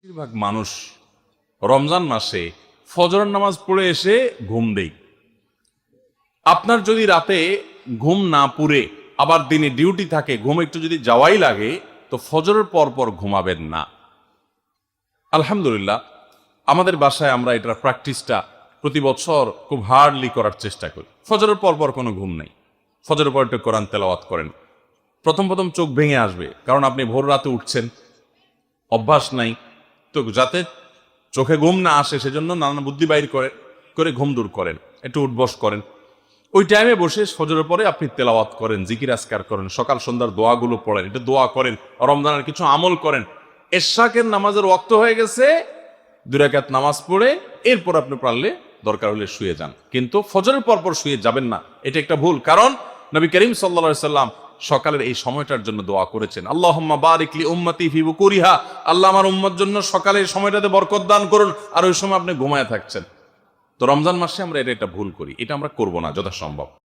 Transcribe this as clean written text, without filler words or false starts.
বেশিরভাগ মানুষ রমজান মাসে ফজরের নামাজ পড়ে এসে ঘুম দেয়। আপনার যদি রাতে ঘুম না পুরে আবার দিনে ডিউটি থাকে, ঘুম একটু যদি যাওয়াই লাগে, তো ফজরের পর পর ঘুমাবেন না। আলহামদুলিল্লাহ, আমাদের বাসায় আমরা এটার প্র্যাকটিসটা প্রতি বছর খুব হার্ডলি করার চেষ্টা করি। ফজরের পর পর কোনো ঘুম নেই, ফজরের পর একটু কোরআন তেলাওয়াত করেন। প্রথম প্রথম চোখ ভেঙে আসবে, কারণ আপনি ভোর রাতে উঠছেন, অভ্যাস নাই। তো যাতে চোখে ঘুম না আসে সেজন্য নানান বুদ্ধি বাইর করে ঘুম দূর করেন, একটু উঠবস করেন। ওই টাইমে বসে ফজরের পরে আপনি তেলাওয়াত করেন, জিকির আজকার করেন, সকাল সন্ধ্যার দোয়াগুলো পড়েন, এটা দোয়া করেন, রমজানের কিছু আমল করেন। এশাকের নামাজের ওয়াক্ত হয়ে গেছে, 2 রাকাত নামাজ পড়ে এরপর আপনি পারলে দরকার হলে শুয়ে যান, কিন্তু ফজরের পর শুয়ে যাবেন না। এটা একটা ভুল, কারণ নবী করিম সাল্লাল্লাহু আলাইহি সাল্লাম সকালের এই সময়টার জন্য দোয়া করেছেন, আল্লাহুম্মা বারিক লি উম্মতি ফি বুকুরিহা, আল্লাহ আমার উম্মত জন্য সকালের সময়টাতে বরকত দান করুন। আর ওই সময় আপনি ঘুমায় থাকছেন। তো রমজান মাসে আমরা এটা ভুল করি, এটা আমরা করব না যথাসম্ভব।